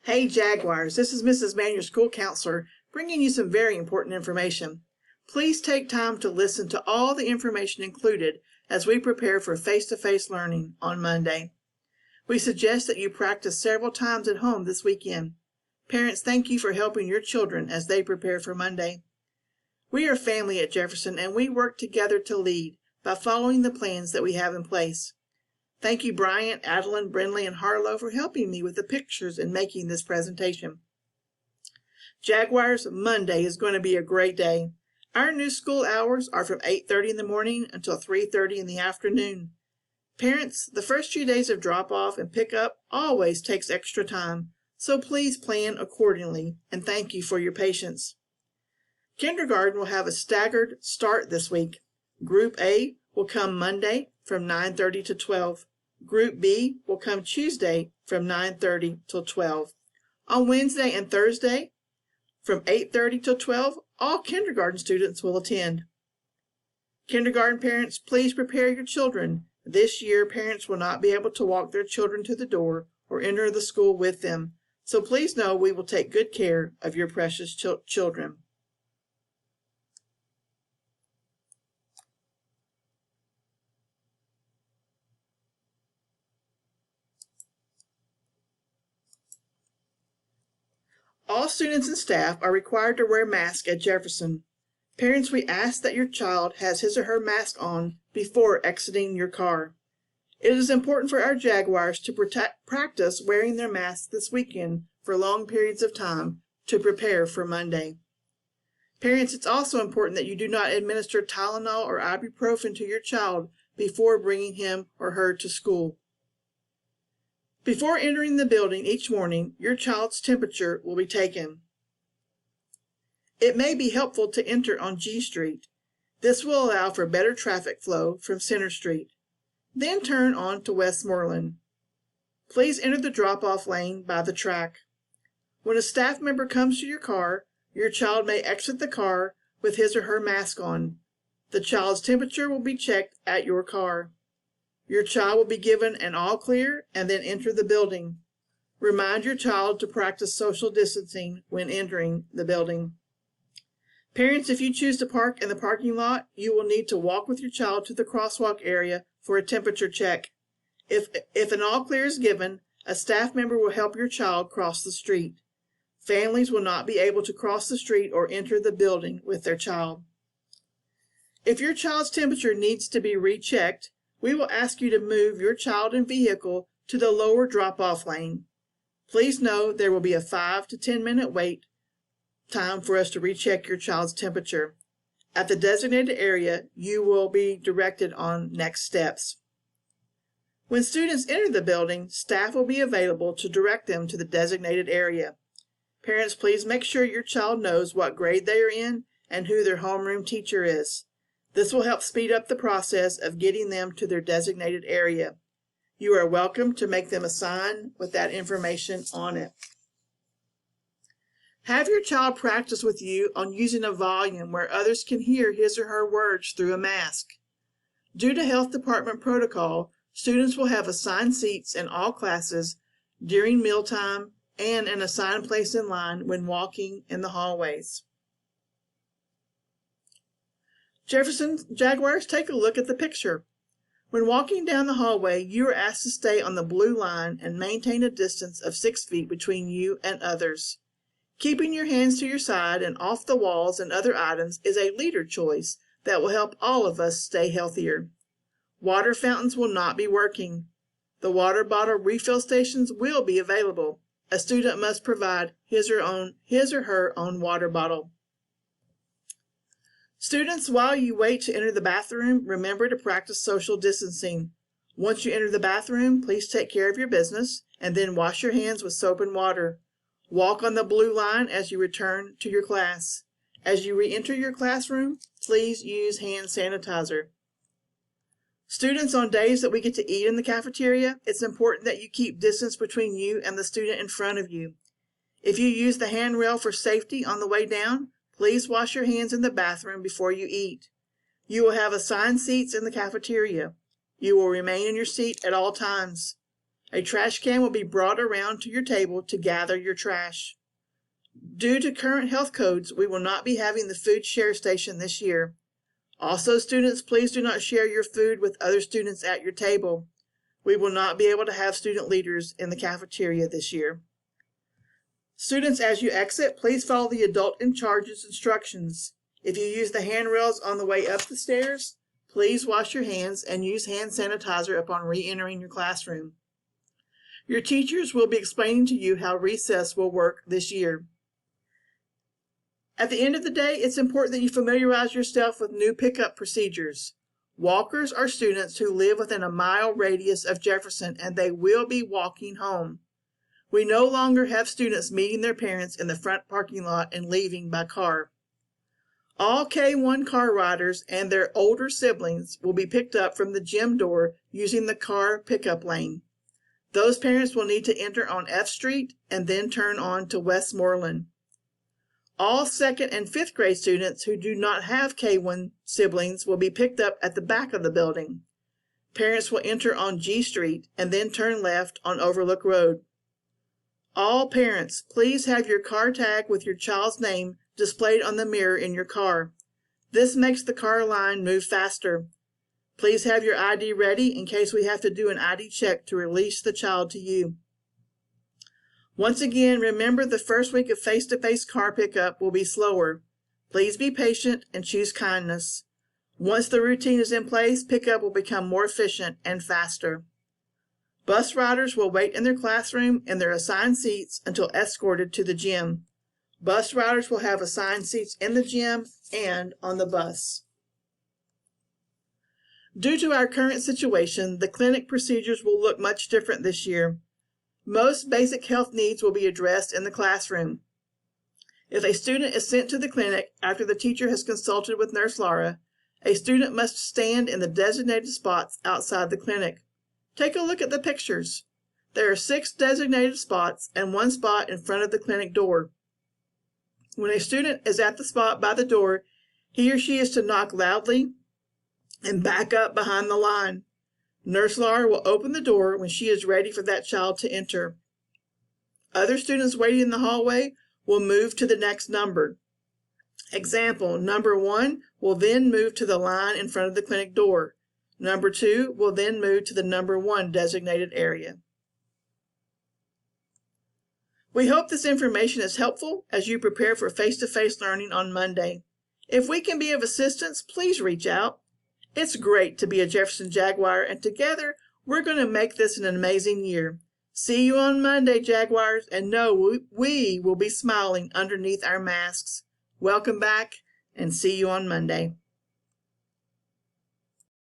Hey Jaguars, this is Mrs. Mann, your school counselor, bringing you some very important information. Please take time to listen to all the information included as we prepare for face-to-face learning on Monday. We suggest that you practice several times at home this weekend. Parents, thank you for helping your children as they prepare for Monday. We are family at Jefferson, and we work together to lead by following the plans that we have in place. Thank you, Bryant, Adeline, Brindley, and Harlow for helping me with the pictures and making this presentation. Jaguars, Monday is going to be a great day. Our new school hours are from 8:30 in the morning until 3:30 in the afternoon. Parents, the first few days of drop-off and pick-up always takes extra time, so please plan accordingly, and thank you for your patience. Kindergarten will have a staggered start this week. Group A will come Monday from 9:30 to 12. Group B will come Tuesday from 9:30 till 12. On Wednesday and Thursday, from 8:30 till 12, all kindergarten students will attend. Kindergarten parents, please prepare your children. This year, parents will not be able to walk their children to the door or enter the school with them, so please know we will take good care of your precious children. All students and staff are required to wear masks at Jefferson. Parents, we ask that your child has his or her mask on before exiting your car. It is important for our Jaguars to practice wearing their masks this weekend for long periods of time to prepare for Monday. Parents, it's also important that you do not administer Tylenol or ibuprofen to your child before bringing him or her to school. Before entering the building each morning, your child's temperature will be taken. It may be helpful to enter on G Street. This will allow for better traffic flow from Center Street. Then turn on to Westmoreland. Please enter the drop-off lane by the track. When a staff member comes to your car, your child may exit the car with his or her mask on. The child's temperature will be checked at your car. Your child will be given an all clear and then enter the building. Remind your child to practice social distancing when entering the building. Parents, if you choose to park in the parking lot, you will need to walk with your child to the crosswalk area for a temperature check. If an all clear is given, a staff member will help your child cross the street. Families will not be able to cross the street or enter the building with their child. If your child's temperature needs to be rechecked, we will ask you to move your child and vehicle to the lower drop-off lane. Please know there will be a 5 to 10 minute wait time for us to recheck your child's temperature. At the designated area, you will be directed on next steps. When students enter the building, staff will be available to direct them to the designated area. Parents, please make sure your child knows what grade they are in and who their homeroom teacher is. This will help speed up the process of getting them to their designated area. You are welcome to make them a sign with that information on it. Have your child practice with you on using a volume where others can hear his or her words through a mask. Due to health department protocol, students will have assigned seats in all classes during mealtime and an assigned place in line when walking in the hallways. Jefferson Jaguars, take a look at the picture. When walking down the hallway, you are asked to stay on the blue line and maintain a distance of 6 feet between you and others. Keeping your hands to your side and off the walls and other items is a leader choice that will help all of us stay healthier. Water fountains will not be working. The water bottle refill stations will be available. A student must provide his or her own water bottle. Students, while you wait to enter the bathroom, remember to practice social distancing. Once you enter the bathroom, please take care of your business and then wash your hands with soap and water. Walk on the blue line as you return to your class. As you re-enter your classroom, please use hand sanitizer. Students, on days that we get to eat in the cafeteria, it's important that you keep distance between you and the student in front of you. If you use the handrail for safety on the way down, please wash your hands in the bathroom before you eat. You will have assigned seats in the cafeteria. You will remain in your seat at all times. A trash can will be brought around to your table to gather your trash. Due to current health codes, we will not be having the food share station this year. Also, students, please do not share your food with other students at your table. We will not be able to have student leaders in the cafeteria this year. Students, as you exit, please follow the adult in charge's instructions. If you use the handrails on the way up the stairs, please wash your hands and use hand sanitizer upon re-entering your classroom. Your teachers will be explaining to you how recess will work this year. At the end of the day, it's important that you familiarize yourself with new pickup procedures. Walkers are students who live within a mile radius of Jefferson, and they will be walking home. We no longer have students meeting their parents in the front parking lot and leaving by car. All K1 car riders and their older siblings will be picked up from the gym door using the car pickup lane. Those parents will need to enter on F Street and then turn on to Westmoreland. All 2nd and 5th grade students who do not have K1 siblings will be picked up at the back of the building. Parents will enter on G Street and then turn left on Overlook Road. All parents, please have your car tag with your child's name displayed on the mirror in your car. This makes the car line move faster. Please have your ID ready in case we have to do an ID check to release the child to you. Once again, remember the first week of face-to-face car pickup will be slower. Please be patient and choose kindness. Once the routine is in place, pickup will become more efficient and faster. Bus riders will wait in their classroom in their assigned seats until escorted to the gym. Bus riders will have assigned seats in the gym and on the bus. Due to our current situation, the clinic procedures will look much different this year. Most basic health needs will be addressed in the classroom. If a student is sent to the clinic after the teacher has consulted with Nurse Laura, a student must stand in the designated spots outside the clinic. Take a look at the pictures. There are 6 designated spots and 1 spot in front of the clinic door. When a student is at the spot by the door, he or she is to knock loudly and back up behind the line. Nurse Laura will open the door when she is ready for that child to enter. Other students waiting in the hallway will move to the next number. Example, number 1 will then move to the line in front of the clinic door. Number 2 will then move to the number 1 designated area. We hope this information is helpful as you prepare for face-to-face learning on Monday. If we can be of assistance, please reach out. It's great to be a Jefferson Jaguar, and together we're going to make this an amazing year. See you on Monday, Jaguars, and know we will be smiling underneath our masks. Welcome back, and see you on Monday.